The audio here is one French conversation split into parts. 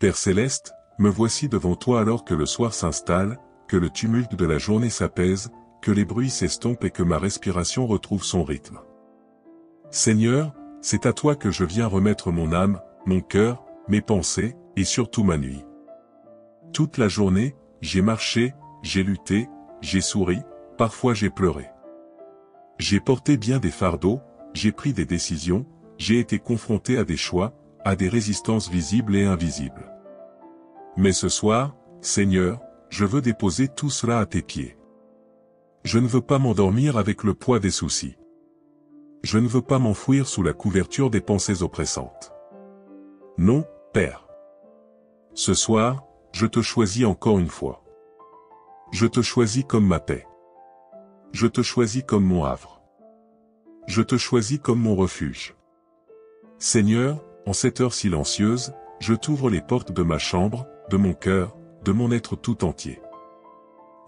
Père céleste, me voici devant toi alors que le soir s'installe, que le tumulte de la journée s'apaise, que les bruits s'estompent et que ma respiration retrouve son rythme. Seigneur, c'est à toi que je viens remettre mon âme, mon cœur, mes pensées, et surtout ma nuit. Toute la journée, j'ai marché, j'ai lutté, j'ai souri, parfois j'ai pleuré. J'ai porté bien des fardeaux, j'ai pris des décisions, j'ai été confronté à des choix, à des résistances visibles et invisibles. Mais ce soir, Seigneur, je veux déposer tout cela à tes pieds. Je ne veux pas m'endormir avec le poids des soucis. Je ne veux pas m'enfouir sous la couverture des pensées oppressantes. Non, Père. Ce soir, je te choisis encore une fois. Je te choisis comme ma paix. Je te choisis comme mon havre. Je te choisis comme mon refuge. Seigneur, en cette heure silencieuse, je t'ouvre les portes de ma chambre, de mon cœur, de mon être tout entier.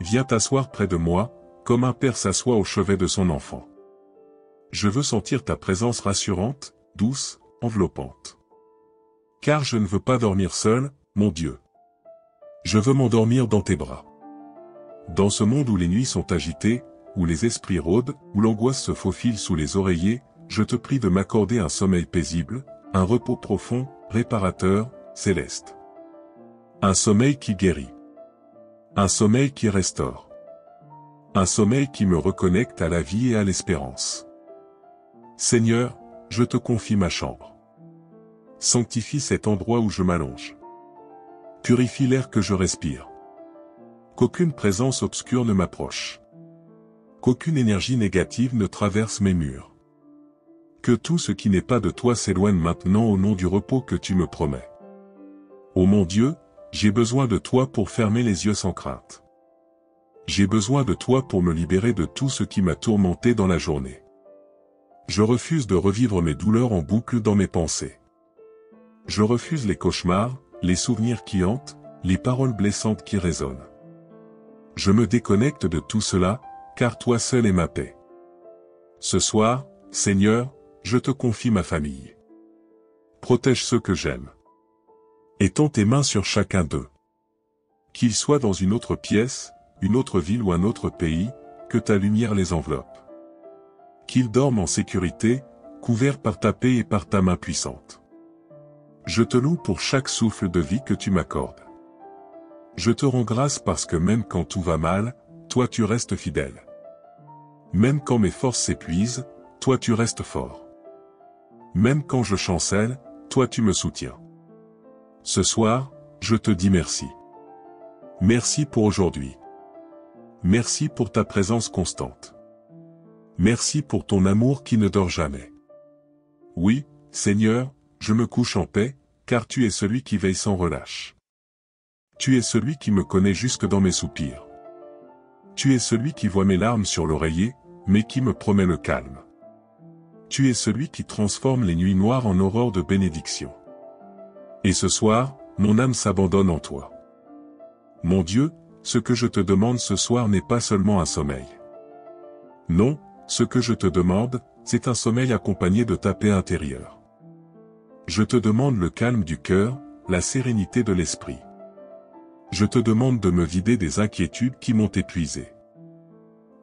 Viens t'asseoir près de moi, comme un père s'assoit au chevet de son enfant. Je veux sentir ta présence rassurante, douce, enveloppante. Car je ne veux pas dormir seul, mon Dieu. Je veux m'endormir dans tes bras. Dans ce monde où les nuits sont agitées, où les esprits rôdent, où l'angoisse se faufile sous les oreillers, je te prie de m'accorder un sommeil paisible, un repos profond, réparateur, céleste. Un sommeil qui guérit. Un sommeil qui restaure. Un sommeil qui me reconnecte à la vie et à l'espérance. Seigneur, je te confie ma chambre. Sanctifie cet endroit où je m'allonge. Purifie l'air que je respire. Qu'aucune présence obscure ne m'approche. Qu'aucune énergie négative ne traverse mes murs. Que tout ce qui n'est pas de toi s'éloigne maintenant au nom du repos que tu me promets. Ô mon Dieu, j'ai besoin de toi pour fermer les yeux sans crainte. J'ai besoin de toi pour me libérer de tout ce qui m'a tourmenté dans la journée. Je refuse de revivre mes douleurs en boucle dans mes pensées. Je refuse les cauchemars, les souvenirs qui hantent, les paroles blessantes qui résonnent. Je me déconnecte de tout cela, car toi seul es ma paix. Ce soir, Seigneur, je te confie ma famille. Protège ceux que j'aime. Étends tes mains sur chacun d'eux. Qu'ils soient dans une autre pièce, une autre ville ou un autre pays, que ta lumière les enveloppe. Qu'ils dorment en sécurité, couverts par ta paix et par ta main puissante. Je te loue pour chaque souffle de vie que tu m'accordes. Je te rends grâce parce que même quand tout va mal, toi tu restes fidèle. Même quand mes forces s'épuisent, toi tu restes fort. Même quand je chancelle, toi tu me soutiens. Ce soir, je te dis merci. Merci pour aujourd'hui. Merci pour ta présence constante. Merci pour ton amour qui ne dort jamais. Oui, Seigneur, je me couche en paix, car tu es celui qui veille sans relâche. Tu es celui qui me connaît jusque dans mes soupirs. Tu es celui qui voit mes larmes sur l'oreiller, mais qui me promet le calme. Tu es celui qui transforme les nuits noires en aurores de bénédiction. Et ce soir, mon âme s'abandonne en toi. Mon Dieu, ce que je te demande ce soir n'est pas seulement un sommeil. Non, ce que je te demande, c'est un sommeil accompagné de ta paix intérieure. Je te demande le calme du cœur, la sérénité de l'esprit. Je te demande de me vider des inquiétudes qui m'ont épuisé.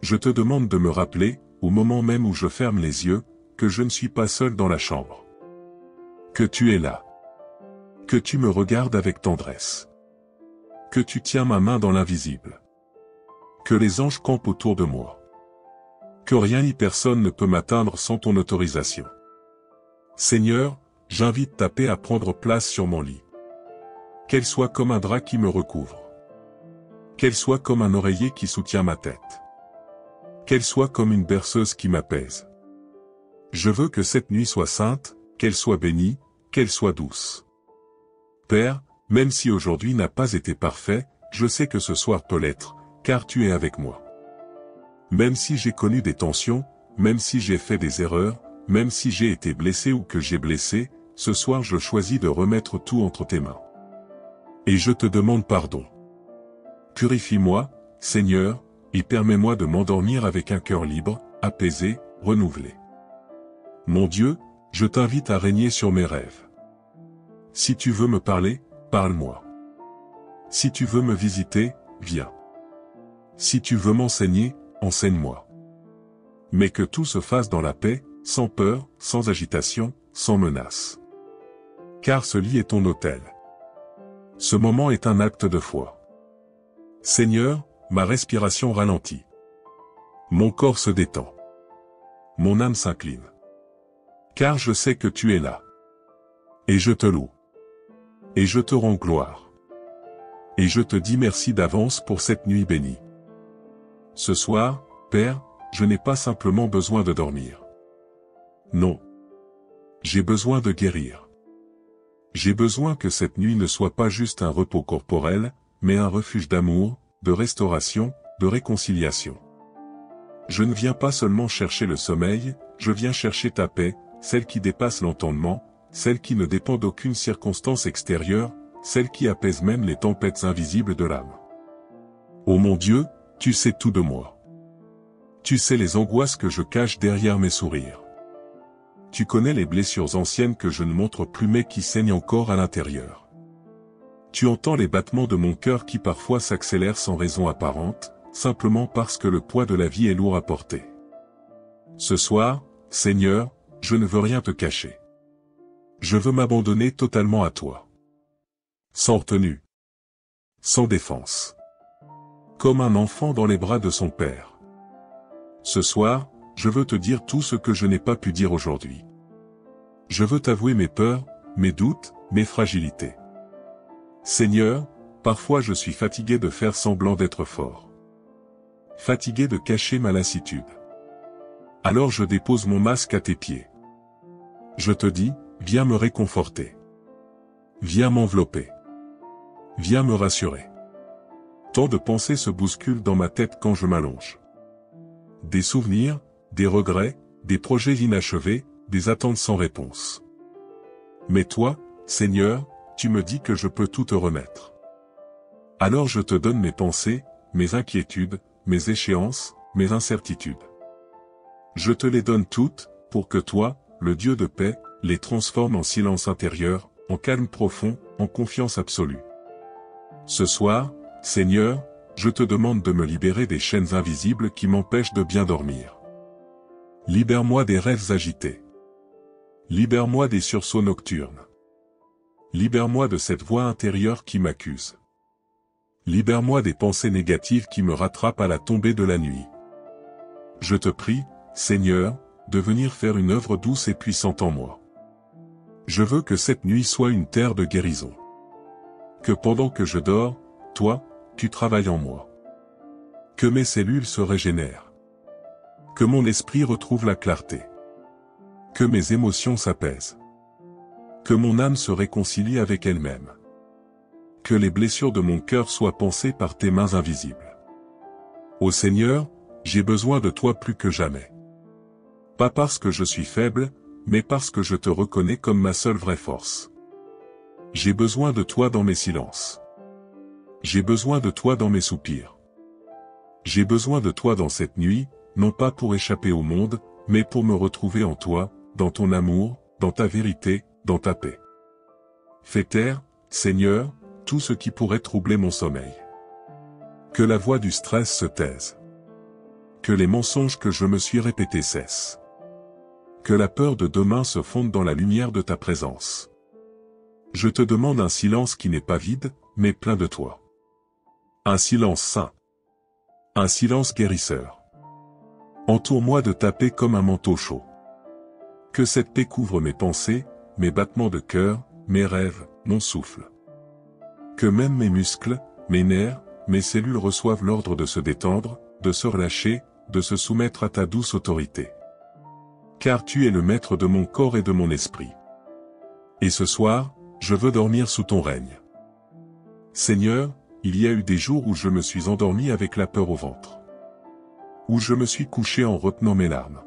Je te demande de me rappeler, au moment même où je ferme les yeux, que je ne suis pas seul dans la chambre. Que tu es là. Que tu me regardes avec tendresse. Que tu tiens ma main dans l'invisible. Que les anges campent autour de moi. Que rien ni personne ne peut m'atteindre sans ton autorisation. Seigneur, j'invite ta paix à prendre place sur mon lit. Qu'elle soit comme un drap qui me recouvre. Qu'elle soit comme un oreiller qui soutient ma tête. Qu'elle soit comme une berceuse qui m'apaise. Je veux que cette nuit soit sainte, qu'elle soit bénie, qu'elle soit douce. Père, même si aujourd'hui n'a pas été parfait, je sais que ce soir peut l'être, car tu es avec moi. Même si j'ai connu des tensions, même si j'ai fait des erreurs, même si j'ai été blessé ou que j'ai blessé, ce soir je choisis de remettre tout entre tes mains. Et je te demande pardon. Purifie-moi, Seigneur, et permets-moi de m'endormir avec un cœur libre, apaisé, renouvelé. Mon Dieu, je t'invite à régner sur mes rêves. Si tu veux me parler, parle-moi. Si tu veux me visiter, viens. Si tu veux m'enseigner, enseigne-moi. Mais que tout se fasse dans la paix, sans peur, sans agitation, sans menace. Car ce lit est ton autel. Ce moment est un acte de foi. Seigneur, ma respiration ralentit. Mon corps se détend. Mon âme s'incline. Car je sais que tu es là. Et je te loue. Et je te rends gloire. Et je te dis merci d'avance pour cette nuit bénie. Ce soir, Père, je n'ai pas simplement besoin de dormir. Non. J'ai besoin de guérir. J'ai besoin que cette nuit ne soit pas juste un repos corporel, mais un refuge d'amour, de restauration, de réconciliation. Je ne viens pas seulement chercher le sommeil, je viens chercher ta paix, celle qui dépasse l'entendement, celle qui ne dépend d'aucune circonstance extérieure, celle qui apaise même les tempêtes invisibles de l'âme. Ô mon Dieu, tu sais tout de moi. Tu sais les angoisses que je cache derrière mes sourires. Tu connais les blessures anciennes que je ne montre plus mais qui saignent encore à l'intérieur. Tu entends les battements de mon cœur qui parfois s'accélèrent sans raison apparente, simplement parce que le poids de la vie est lourd à porter. Ce soir, Seigneur, je ne veux rien te cacher. Je veux m'abandonner totalement à toi. Sans retenue. Sans défense. Comme un enfant dans les bras de son père. Ce soir, je veux te dire tout ce que je n'ai pas pu dire aujourd'hui. Je veux t'avouer mes peurs, mes doutes, mes fragilités. Seigneur, parfois je suis fatigué de faire semblant d'être fort. Fatigué de cacher ma lassitude. Alors je dépose mon masque à tes pieds. Je te dis, viens me réconforter. Viens m'envelopper. Viens me rassurer. Tant de pensées se bousculent dans ma tête quand je m'allonge. Des souvenirs, des regrets, des projets inachevés, des attentes sans réponse. Mais toi, Seigneur, tu me dis que je peux tout te remettre. Alors je te donne mes pensées, mes inquiétudes, mes échéances, mes incertitudes. Je te les donne toutes, pour que toi, le Dieu de paix, les transforme en silence intérieur, en calme profond, en confiance absolue. Ce soir, Seigneur, je te demande de me libérer des chaînes invisibles qui m'empêchent de bien dormir. Libère-moi des rêves agités. Libère-moi des sursauts nocturnes. Libère-moi de cette voix intérieure qui m'accuse. Libère-moi des pensées négatives qui me rattrapent à la tombée de la nuit. Je te prie, Seigneur, de venir faire une œuvre douce et puissante en moi. Je veux que cette nuit soit une terre de guérison. Que pendant que je dors, toi, tu travailles en moi. Que mes cellules se régénèrent. Que mon esprit retrouve la clarté. Que mes émotions s'apaisent. Que mon âme se réconcilie avec elle-même. Que les blessures de mon cœur soient pansées par tes mains invisibles. Ô Seigneur, j'ai besoin de toi plus que jamais. Pas parce que je suis faible, mais parce que je te reconnais comme ma seule vraie force. J'ai besoin de toi dans mes silences. J'ai besoin de toi dans mes soupirs. J'ai besoin de toi dans cette nuit, non pas pour échapper au monde, mais pour me retrouver en toi, dans ton amour, dans ta vérité, dans ta paix. Fais taire, Seigneur, tout ce qui pourrait troubler mon sommeil. Que la voix du stress se taise. Que les mensonges que je me suis répétés cessent. Que la peur de demain se fonde dans la lumière de ta présence. Je te demande un silence qui n'est pas vide, mais plein de toi. Un silence saint. Un silence guérisseur. Entoure-moi de ta paix comme un manteau chaud. Que cette paix couvre mes pensées, mes battements de cœur, mes rêves, mon souffle. Que même mes muscles, mes nerfs, mes cellules reçoivent l'ordre de se détendre, de se relâcher, de se soumettre à ta douce autorité. Car tu es le maître de mon corps et de mon esprit. Et ce soir, je veux dormir sous ton règne. Seigneur, il y a eu des jours où je me suis endormi avec la peur au ventre. Où je me suis couché en retenant mes larmes.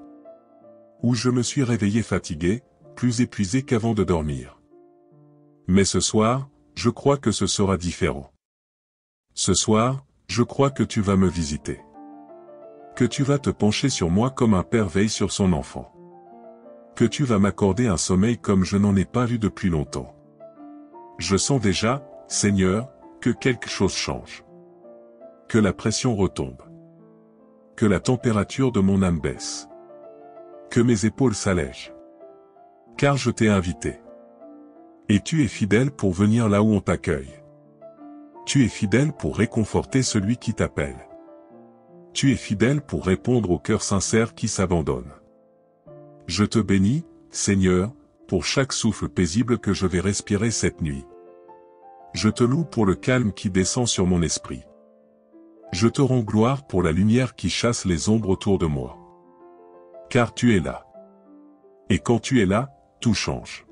Où je me suis réveillé fatigué, plus épuisé qu'avant de dormir. Mais ce soir, je crois que ce sera différent. Ce soir, je crois que tu vas me visiter. Que tu vas te pencher sur moi comme un père veille sur son enfant. Que tu vas m'accorder un sommeil comme je n'en ai pas vu depuis longtemps. Je sens déjà, Seigneur, que quelque chose change. Que la pression retombe. Que la température de mon âme baisse. Que mes épaules s'allègent. Car je t'ai invité. Et tu es fidèle pour venir là où on t'accueille. Tu es fidèle pour réconforter celui qui t'appelle. Tu es fidèle pour répondre au cœur sincère qui s'abandonne. Je te bénis, Seigneur, pour chaque souffle paisible que je vais respirer cette nuit. Je te loue pour le calme qui descend sur mon esprit. Je te rends gloire pour la lumière qui chasse les ombres autour de moi. Car tu es là. Et quand tu es là, tout change.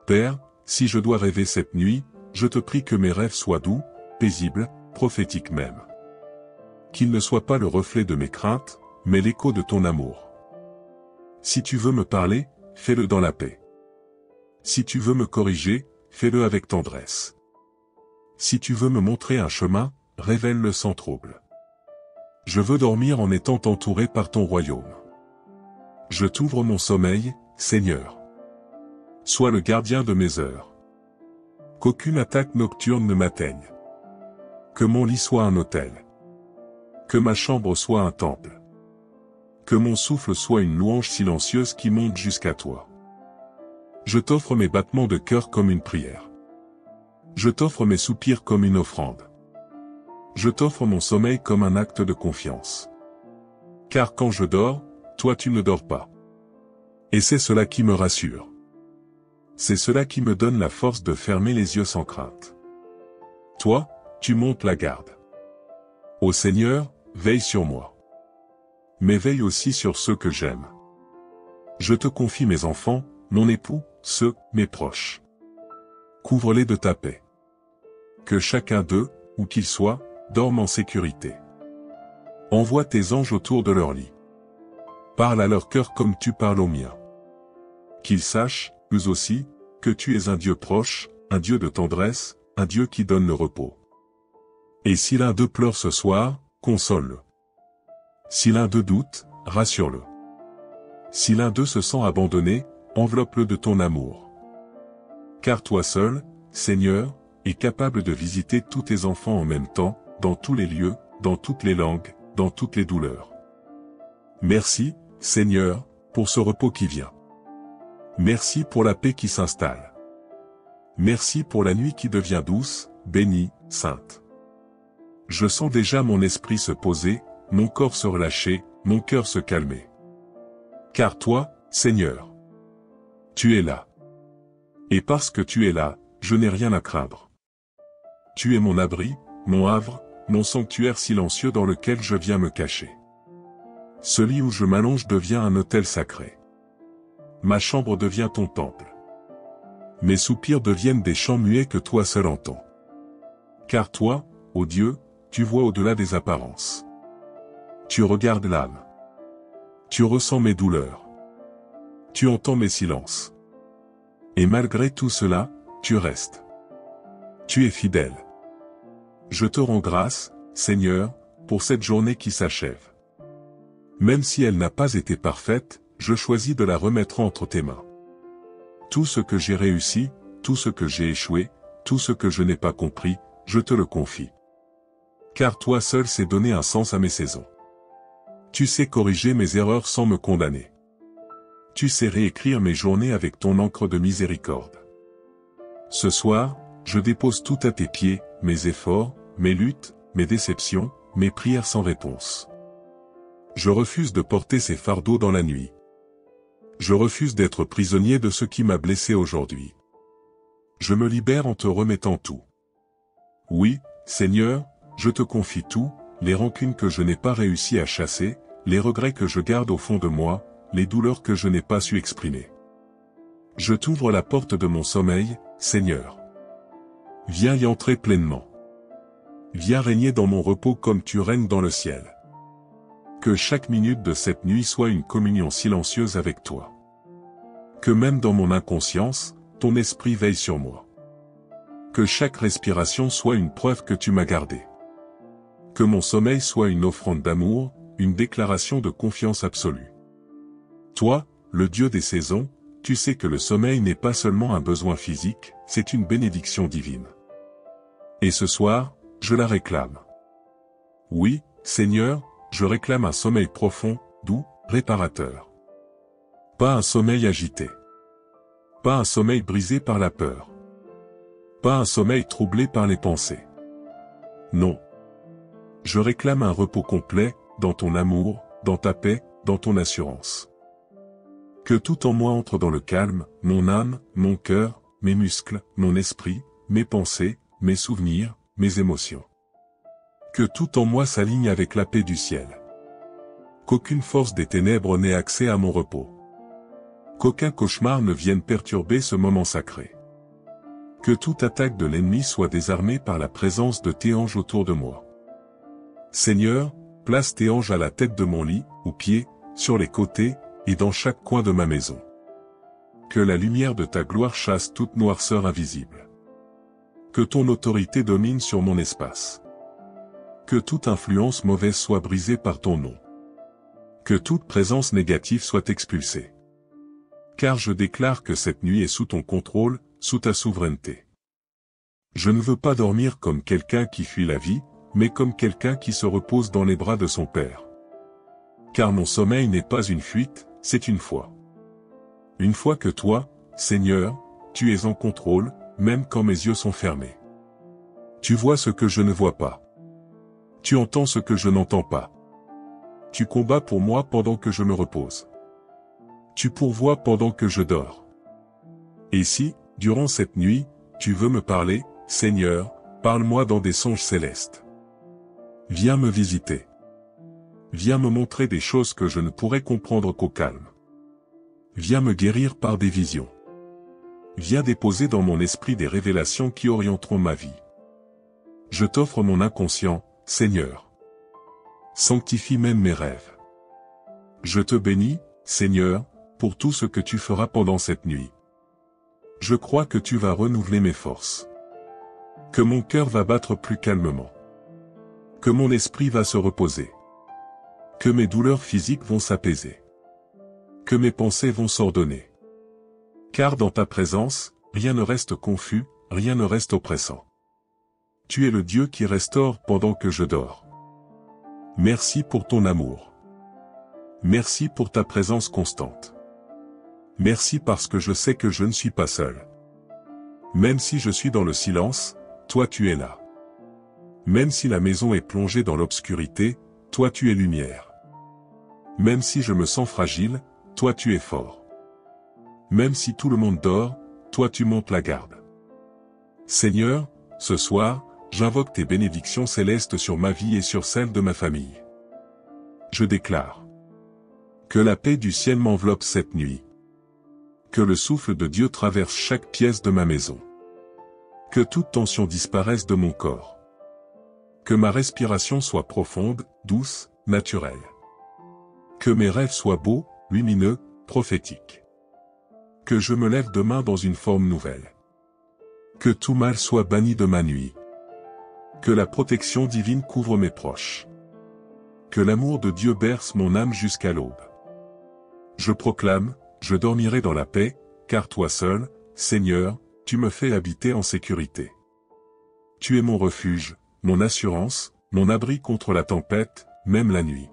Père, si je dois rêver cette nuit, je te prie que mes rêves soient doux, paisibles, prophétiques même. Qu'ils ne soient pas le reflet de mes craintes, mais l'écho de ton amour. Si tu veux me parler, fais-le dans la paix. Si tu veux me corriger, fais-le avec tendresse. Si tu veux me montrer un chemin, révèle-le sans trouble. Je veux dormir en étant entouré par ton royaume. Je t'ouvre mon sommeil, Seigneur. Sois le gardien de mes heures. Qu'aucune attaque nocturne ne m'atteigne. Que mon lit soit un autel. Que ma chambre soit un temple. Que mon souffle soit une louange silencieuse qui monte jusqu'à toi. Je t'offre mes battements de cœur comme une prière. Je t'offre mes soupirs comme une offrande. Je t'offre mon sommeil comme un acte de confiance. Car quand je dors, toi tu ne dors pas. Et c'est cela qui me rassure. C'est cela qui me donne la force de fermer les yeux sans crainte. Toi, tu montes la garde. Ô Seigneur, veille sur moi. Mais veille aussi sur ceux que j'aime. Je te confie mes enfants, mon époux, ceux, mes proches. Couvre-les de ta paix. Que chacun d'eux, où qu'il soit, dorme en sécurité. Envoie tes anges autour de leur lit. Parle à leur cœur comme tu parles au mien. Qu'ils sachent, eux aussi, que tu es un Dieu proche, un Dieu de tendresse, un Dieu qui donne le repos. Et si l'un d'eux pleure ce soir, console-le. Si l'un d'eux doute, rassure-le. Si l'un d'eux se sent abandonné, enveloppe-le de ton amour. Car toi seul, Seigneur, es capable de visiter tous tes enfants en même temps, dans tous les lieux, dans toutes les langues, dans toutes les douleurs. Merci, Seigneur, pour ce repos qui vient. Merci pour la paix qui s'installe. Merci pour la nuit qui devient douce, bénie, sainte. Je sens déjà mon esprit se poser, mon corps se relâcher, mon cœur se calmer. Car toi, Seigneur, tu es là. Et parce que tu es là, je n'ai rien à craindre. Tu es mon abri, mon havre, mon sanctuaire silencieux dans lequel je viens me cacher. Ce lit où je m'allonge devient un autel sacré. Ma chambre devient ton temple. Mes soupirs deviennent des chants muets que toi seul entends. Car toi, ô Dieu, tu vois au-delà des apparences. Tu regardes l'âme. Tu ressens mes douleurs. Tu entends mes silences. Et malgré tout cela, tu restes. Tu es fidèle. Je te rends grâce, Seigneur, pour cette journée qui s'achève. Même si elle n'a pas été parfaite, je choisis de la remettre entre tes mains. Tout ce que j'ai réussi, tout ce que j'ai échoué, tout ce que je n'ai pas compris, je te le confie. Car toi seul sais donner un sens à mes saisons. Tu sais corriger mes erreurs sans me condamner. Tu sais réécrire mes journées avec ton encre de miséricorde. Ce soir, je dépose tout à tes pieds, mes efforts, mes luttes, mes déceptions, mes prières sans réponse. Je refuse de porter ces fardeaux dans la nuit. Je refuse d'être prisonnier de ce qui m'a blessé aujourd'hui. Je me libère en te remettant tout. Oui, Seigneur, je te confie tout, les rancunes que je n'ai pas réussi à chasser, les regrets que je garde au fond de moi, les douleurs que je n'ai pas su exprimer. Je t'ouvre la porte de mon sommeil, Seigneur. Viens y entrer pleinement. Viens régner dans mon repos comme tu règnes dans le ciel. Que chaque minute de cette nuit soit une communion silencieuse avec toi. Que même dans mon inconscience, ton esprit veille sur moi. Que chaque respiration soit une preuve que tu m'as gardé. Que mon sommeil soit une offrande d'amour, une déclaration de confiance absolue. Toi, le Dieu des saisons, tu sais que le sommeil n'est pas seulement un besoin physique, c'est une bénédiction divine. Et ce soir, je la réclame. Oui, Seigneur, je réclame un sommeil profond, doux, réparateur. Pas un sommeil agité. Pas un sommeil brisé par la peur. Pas un sommeil troublé par les pensées. Non. Je réclame un repos complet, dans ton amour, dans ta paix, dans ton assurance. Que tout en moi entre dans le calme, mon âme, mon cœur, mes muscles, mon esprit, mes pensées, mes souvenirs, mes émotions. Que tout en moi s'aligne avec la paix du ciel. Qu'aucune force des ténèbres n'ait accès à mon repos. Qu'aucun cauchemar ne vienne perturber ce moment sacré. Que toute attaque de l'ennemi soit désarmée par la présence de tes anges autour de moi. Seigneur, place tes anges à la tête de mon lit, aux pieds, sur les côtés, et dans chaque coin de ma maison. Que la lumière de ta gloire chasse toute noirceur invisible. Que ton autorité domine sur mon espace. Que toute influence mauvaise soit brisée par ton nom. Que toute présence négative soit expulsée. Car je déclare que cette nuit est sous ton contrôle, sous ta souveraineté. Je ne veux pas dormir comme quelqu'un qui fuit la vie, mais comme quelqu'un qui se repose dans les bras de son Père. Car mon sommeil n'est pas une fuite, c'est une foi. Une foi que toi, Seigneur, tu es en contrôle, même quand mes yeux sont fermés. Tu vois ce que je ne vois pas. Tu entends ce que je n'entends pas. Tu combats pour moi pendant que je me repose. Tu pourvois pendant que je dors. Et si, durant cette nuit, tu veux me parler, Seigneur, parle-moi dans des songes célestes. Viens me visiter. Viens me montrer des choses que je ne pourrais comprendre qu'au calme. Viens me guérir par des visions. Viens déposer dans mon esprit des révélations qui orienteront ma vie. Je t'offre mon inconscient, Seigneur. Sanctifie même mes rêves. Je te bénis, Seigneur, pour tout ce que tu feras pendant cette nuit. Je crois que tu vas renouveler mes forces. Que mon cœur va battre plus calmement. Que mon esprit va se reposer. Que mes douleurs physiques vont s'apaiser. Que mes pensées vont s'ordonner. Car dans ta présence, rien ne reste confus, rien ne reste oppressant. Tu es le Dieu qui restaure pendant que je dors. Merci pour ton amour. Merci pour ta présence constante. Merci parce que je sais que je ne suis pas seul. Même si je suis dans le silence, toi tu es là. Même si la maison est plongée dans l'obscurité, toi tu es lumière. Même si je me sens fragile, toi tu es fort. Même si tout le monde dort, toi tu montes la garde. Seigneur, ce soir, j'invoque tes bénédictions célestes sur ma vie et sur celle de ma famille. Je déclare que la paix du ciel m'enveloppe cette nuit. Que le souffle de Dieu traverse chaque pièce de ma maison. Que toute tension disparaisse de mon corps. Que ma respiration soit profonde, douce, naturelle. Que mes rêves soient beaux, lumineux, prophétiques. Que je me lève demain dans une forme nouvelle. Que tout mal soit banni de ma nuit. Que la protection divine couvre mes proches. Que l'amour de Dieu berce mon âme jusqu'à l'aube. Je proclame, je dormirai dans la paix, car toi seul, Seigneur, tu me fais habiter en sécurité. Tu es mon refuge, mon assurance, mon abri contre la tempête, même la nuit.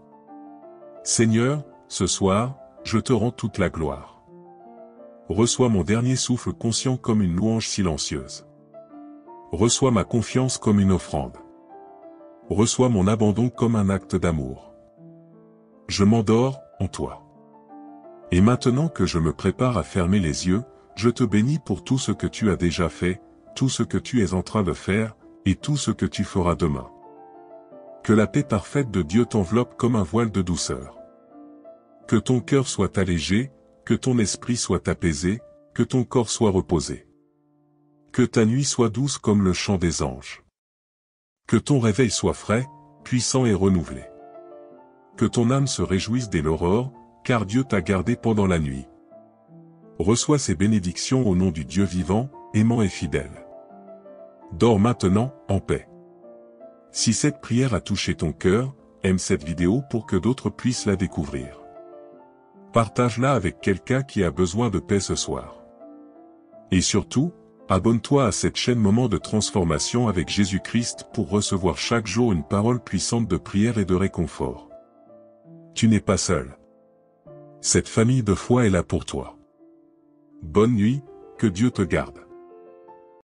Seigneur, ce soir, je te rends toute la gloire. Reçois mon dernier souffle conscient comme une louange silencieuse. Reçois ma confiance comme une offrande. Reçois mon abandon comme un acte d'amour. Je m'endors, en toi. Et maintenant que je me prépare à fermer les yeux, je te bénis pour tout ce que tu as déjà fait, tout ce que tu es en train de faire, et tout ce que tu feras demain. Que la paix parfaite de Dieu t'enveloppe comme un voile de douceur. Que ton cœur soit allégé, que ton esprit soit apaisé, que ton corps soit reposé. Que ta nuit soit douce comme le chant des anges. Que ton réveil soit frais, puissant et renouvelé. Que ton âme se réjouisse dès l'aurore, car Dieu t'a gardé pendant la nuit. Reçois ces bénédictions au nom du Dieu vivant, aimant et fidèle. Dors maintenant, en paix. Si cette prière a touché ton cœur, aime cette vidéo pour que d'autres puissent la découvrir. Partage-la avec quelqu'un qui a besoin de paix ce soir. Et surtout, Abonne-toi à cette chaîne Moment de transformation avec Jésus-Christ pour recevoir chaque jour une parole puissante de prière et de réconfort. Tu n'es pas seul. Cette famille de foi est là pour toi. Bonne nuit, que Dieu te garde.